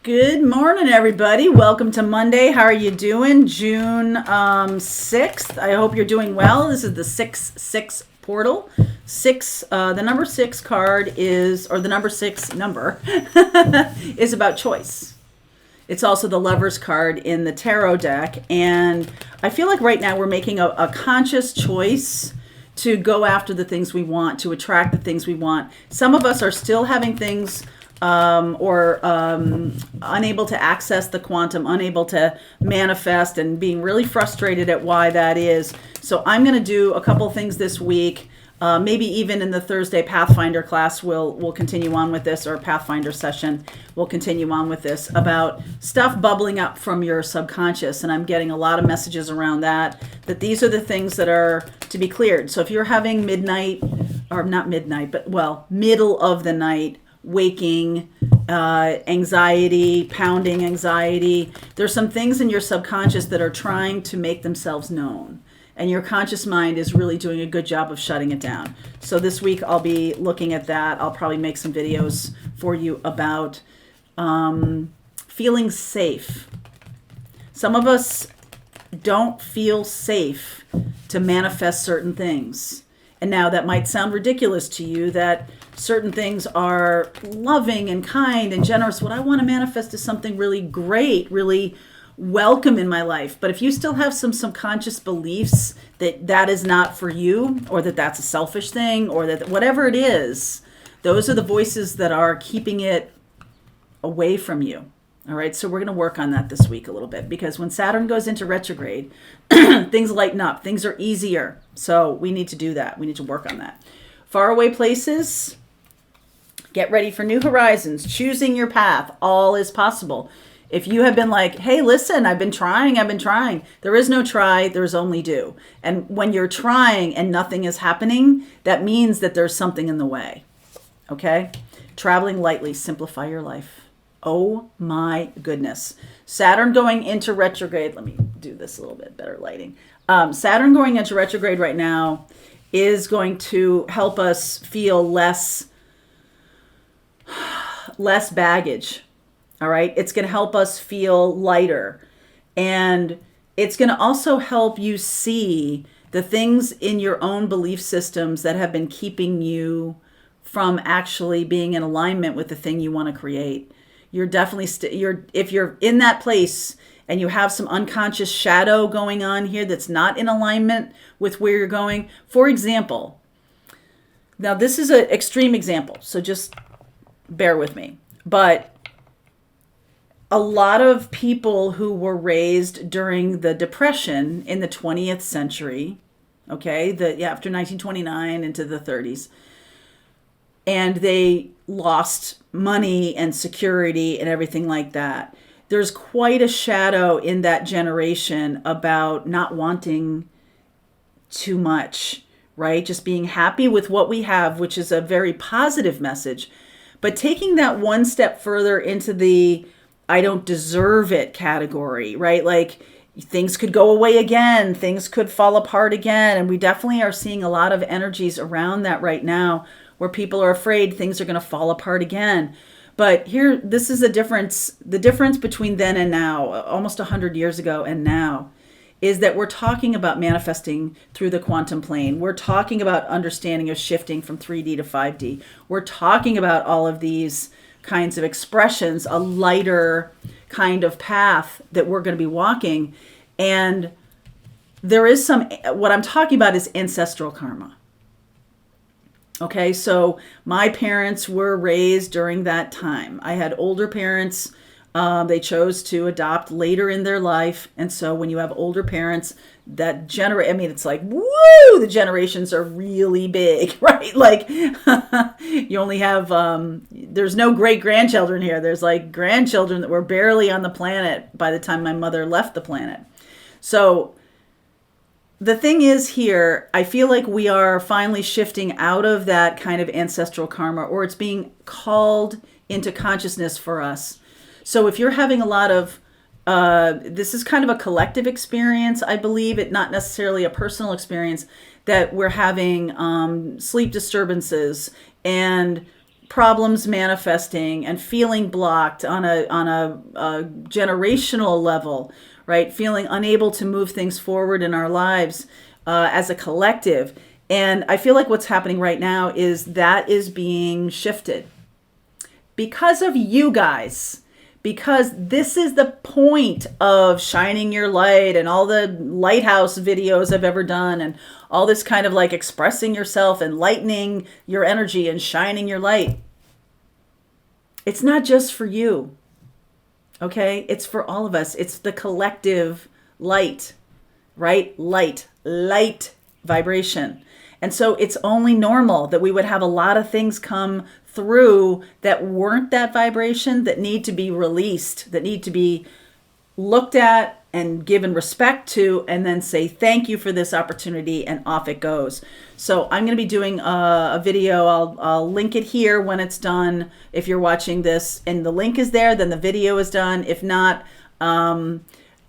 Good morning, everybody. Welcome to Monday. How are you doing? June 6th. I hope you're doing well. This is the 6-6 portal. The number 6 card is, or the number 6 number, is about choice. It's also the Lover's card in the tarot deck. And I feel like right now we're making a conscious choice to go after the things we want, to attract the things we want. Some of us are still having things or unable to access the quantum, unable to manifest, and being really frustrated at why that is. So I'm going to do a couple things this week. Maybe even in the Thursday Pathfinder class, we'll continue on with this, or Pathfinder session, we'll continue on with this about stuff bubbling up from your subconscious. And I'm getting a lot of messages around that these are the things that are to be cleared. So if you're having midnight, or not midnight, but middle of the night, waking anxiety, pounding anxiety, there's some things in your subconscious that are trying to make themselves known. And your conscious mind is really doing a good job of shutting it down. So this week I'll be looking at that. I'll probably make some videos for you about feeling safe. Some of us don't feel safe to manifest certain things. And now that might sound ridiculous to you, that certain things are loving and kind and generous. What I want to manifest is something really great, really welcome in my life. But if you still have some subconscious beliefs that is not for you, or that that's a selfish thing, or that whatever it is, those are the voices that are keeping it away from you. All right, so we're going to work on that this week a little bit, because when Saturn goes into retrograde, things lighten up, things are easier. So we need to do that. We need to work on that. Faraway places, get ready for new horizons, choosing your path, all is possible. If you have been like, hey, listen, I've been trying. There is no try, there's only do. And when you're trying and nothing is happening, that means that there's something in the way. Okay? Traveling lightly, simplify your life. Oh my goodness. Saturn going into retrograde. Let me do this a little bit better lighting. Saturn going into retrograde right now is going to help us feel less baggage. All right. It's going to help us feel lighter. And it's going to also help you see the things in your own belief systems that have been keeping you from actually being in alignment with the thing you want to create. You're definitely, if you're in that place and you have some unconscious shadow going on here that's not in alignment with where you're going. For example, now this is an extreme example, so just bear with me. But a lot of people who were raised during the Depression in the 20th century, okay, after 1929 into the 30s, and they lost money and security and everything like that. There's quite a shadow in that generation about not wanting too much, right? Just being happy with what we have, which is a very positive message. But taking that one step further into the I don't deserve it category, right? Like things could go away again, things could fall apart again. And we definitely are seeing a lot of energies around that right now, where people are afraid things are going to fall apart again. But here, this is the difference between then and now, almost 100 years ago and now, is that we're talking about manifesting through the quantum plane. We're talking about understanding of shifting from 3D to 5D. We're talking about all of these kinds of expressions, a lighter kind of path that we're going to be walking. And there is what I'm talking about is ancestral karma. Okay, so my parents were raised during that time. I had older parents. They chose to adopt later in their life. And so when you have older parents, it's like, woo, the generations are really big, right? Like you only have, there's no great grandchildren here. There's like grandchildren that were barely on the planet by the time my mother left the planet. So the thing is here, I feel like we are finally shifting out of that kind of ancestral karma, or it's being called into consciousness for us. So if you're having a lot of, this is kind of a collective experience, I believe, it not necessarily a personal experience, that we're having sleep disturbances and problems manifesting and feeling blocked on a generational level, right? Feeling unable to move things forward in our lives as a collective. And I feel like what's happening right now is that is being shifted because of you guys. Because this is the point of shining your light and all the lighthouse videos I've ever done and all this kind of like expressing yourself and lightening your energy and shining your light. It's not just for you, okay? It's for all of us. It's the collective light, right? Light vibration. And so it's only normal that we would have a lot of things come through that weren't that vibration, that need to be released, that need to be looked at and given respect to, and then say thank you for this opportunity, and off it goes. So I'm going to be doing a video. I'll link it here when it's done. If you're watching this and the link is there, then the video is done. If not,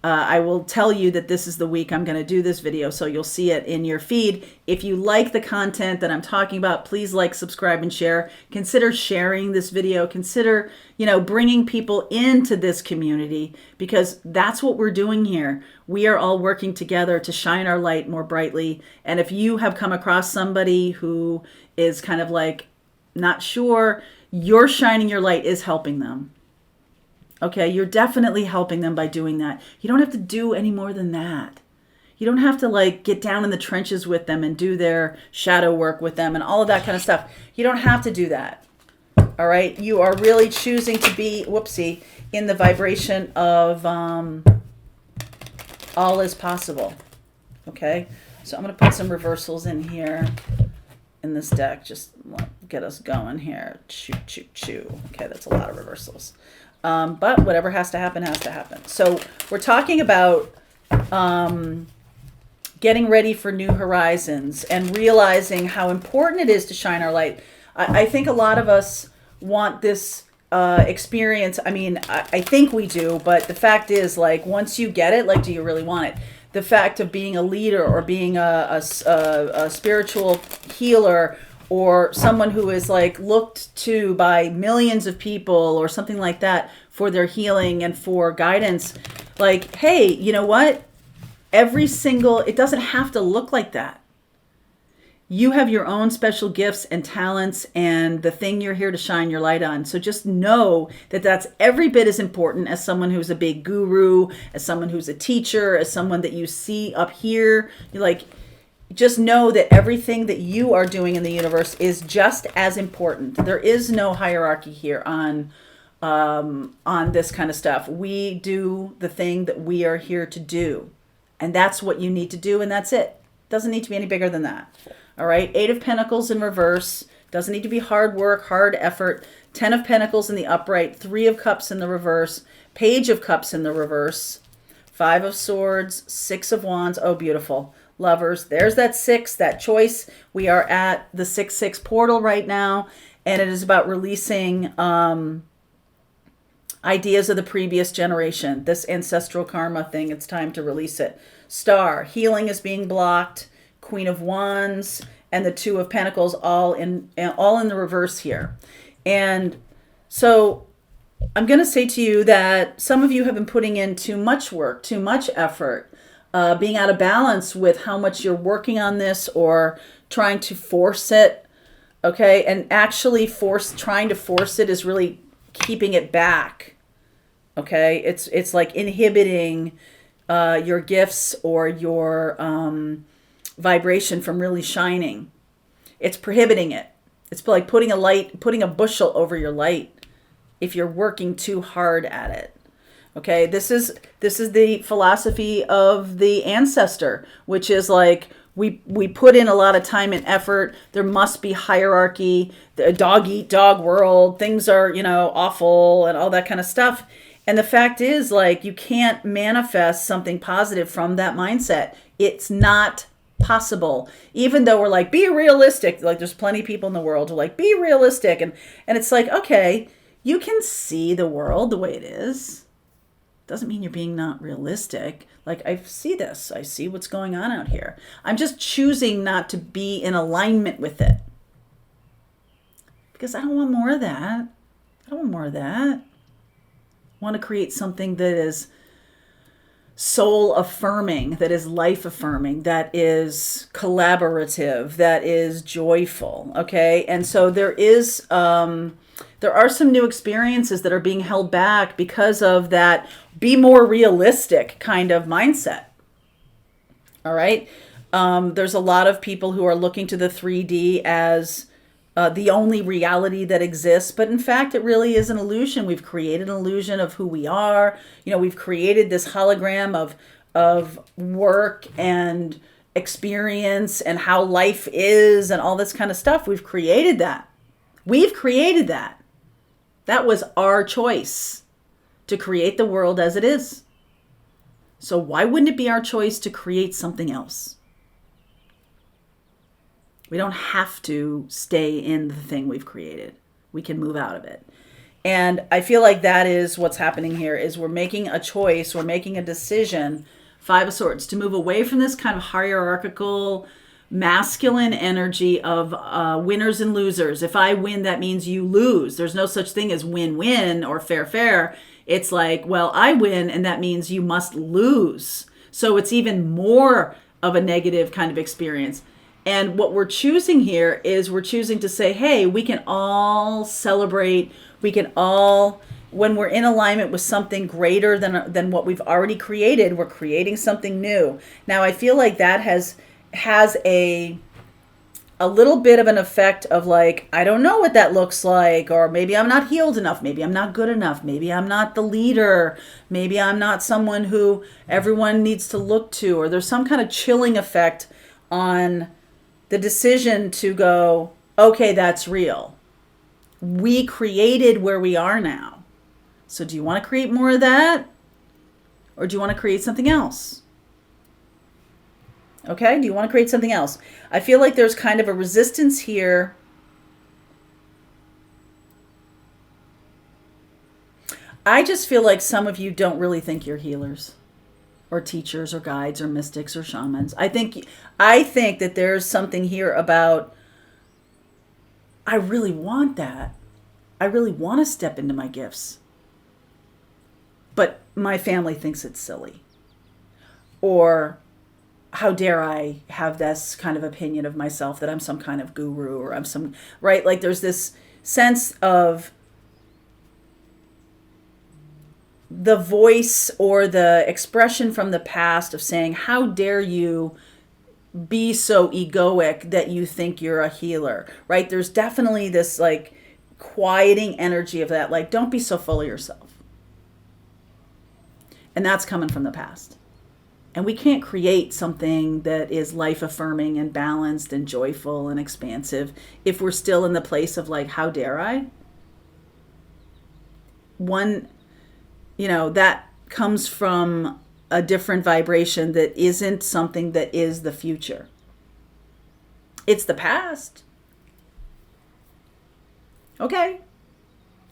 I will tell you that this is the week I'm going to do this video, so you'll see it in your feed. If you like the content that I'm talking about, please like, subscribe, and share. Consider sharing this video. Consider, bringing people into this community, because that's what we're doing here. We are all working together to shine our light more brightly. And if you have come across somebody who is kind of like not sure, your shining your light is helping them. Okay, you're definitely helping them by doing that. You don't have to do any more than that. You don't have to like get down in the trenches with them and do their shadow work with them and all of that kind of stuff. You don't have to do that. All right, you are really choosing to be, in the vibration of all is possible. Okay, so I'm going to put some reversals in here in this deck. Just get us going here. Choo, choo, choo. Okay, that's a lot of reversals. But whatever has to happen, has to happen. So we're talking about getting ready for new horizons and realizing how important it is to shine our light. I think a lot of us want this experience. I mean, I think we do, but the fact is, like, once you get it, like, do you really want it? The fact of being a leader or being a spiritual healer, or someone who is like looked to by millions of people or something like that for their healing and for guidance. Like, hey, you know what? It doesn't have to look like that. You have your own special gifts and talents and the thing you're here to shine your light on. So just know that that's every bit as important as someone who's a big guru, as someone who's a teacher, as someone that you see up here. You're like, just know that everything that you are doing in the universe is just as important. There is no hierarchy here on this kind of stuff. We do the thing that we are here to do. And that's what you need to do, and that's it. Doesn't need to be any bigger than that. All right, 8 of Pentacles in reverse. Doesn't need to be hard work, hard effort. 10 of Pentacles in the upright. 3 of Cups in the reverse. Page of Cups in the reverse. 5 of Swords. 6 of Wands. Oh, beautiful. Lovers. There's that 6, that choice. We are at the 6-6 portal right now, and it is about releasing ideas of the previous generation. This ancestral karma thing, it's time to release it. Star. Healing is being blocked. Queen of Wands and the 2 of Pentacles all in the reverse here. And so I'm going to say to you that some of you have been putting in too much work, too much effort, being out of balance with how much you're working on this or trying to force it. Okay. And actually trying to force it is really keeping it back. Okay. It's like inhibiting your gifts or your vibration from really shining. It's prohibiting it. It's like putting a bushel over your light if you're working too hard at it. Okay, this is the philosophy of the ancestor, which is like we put in a lot of time and effort. There must be hierarchy, the dog eat dog world, things are, awful and all that kind of stuff. And the fact is, like, you can't manifest something positive from that mindset. It's not possible. Even though we're like, be realistic. Like, there's plenty of people in the world who are like, be realistic. And it's like, okay, you can see the world the way it is. Doesn't mean you're being not realistic. Like, I see this. I see what's going on out here. I'm just choosing not to be in alignment with it. because I don't want more of that. I don't want more of that. I want to create something that is soul affirming, that is life affirming, that is collaborative, that is joyful. Okay. And so there are some new experiences that are being held back because of that be more realistic kind of mindset. All right. There's a lot of people who are looking to the 3D as the only reality that exists. But in fact, it really is an illusion. We've created an illusion of who we are. We've created this hologram of work and experience and how life is and all this kind of stuff. We've created that. We've created that. That was our choice to create the world as it is. So why wouldn't it be our choice to create something else? We don't have to stay in the thing we've created. We can move out of it. And I feel like that is what's happening here, is we're making a choice, we're making a decision, Five of Swords, to move away from this kind of hierarchical, masculine energy of winners and losers. If I win, that means you lose. There's no such thing as win-win or fair-fair. It's like, well, I win, and that means you must lose. So it's even more of a negative kind of experience. And what we're choosing here is we're choosing to say, hey, we can all celebrate. We can all, when we're in alignment with something greater than what we've already created, we're creating something new. Now, I feel like that has a little bit of an effect of like, I don't know what that looks like, or maybe I'm not healed enough. Maybe I'm not good enough. Maybe I'm not the leader. Maybe I'm not someone who everyone needs to look to, or there's some kind of chilling effect on the decision to go, okay, that's real. We created where we are now. So do you want to create more of that? Or do you want to create something else? Okay, do you want to create something else? I feel like there's kind of a resistance here. I just feel like some of you don't really think you're healers, or teachers, or guides, or mystics, or shamans. I think that there's something here about, I really want that. I really want to step into my gifts. But my family thinks it's silly. Or how dare I have this kind of opinion of myself, that I'm some kind of guru, or I'm some, right? Like there's this sense of the voice or the expression from the past of saying, how dare you be so egoic that you think you're a healer, right? There's definitely this like quieting energy of that, like, don't be so full of yourself. And that's coming from the past. And we can't create something that is life affirming and balanced and joyful and expansive if we're still in the place of like, how dare I? That comes from a different vibration that isn't something that is the future. It's the past. Okay.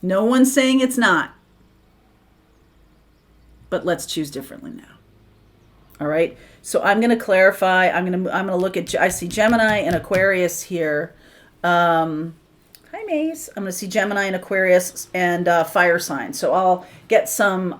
No one's saying it's not. But let's choose differently now. All right. So I'm going to clarify. I'm going to look at, I see Gemini and Aquarius here. Hi, Mace. I'm going to see Gemini and Aquarius and fire signs. So I'll get some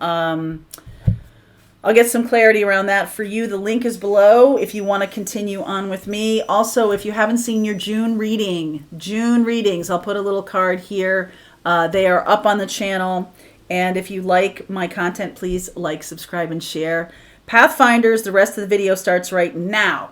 clarity around that for you. The link is below if you want to continue on with me. Also, if you haven't seen your June readings, I'll put a little card here. They are up on the channel. And if you like my content, please like, subscribe, and share. Pathfinders, the rest of the video starts right now.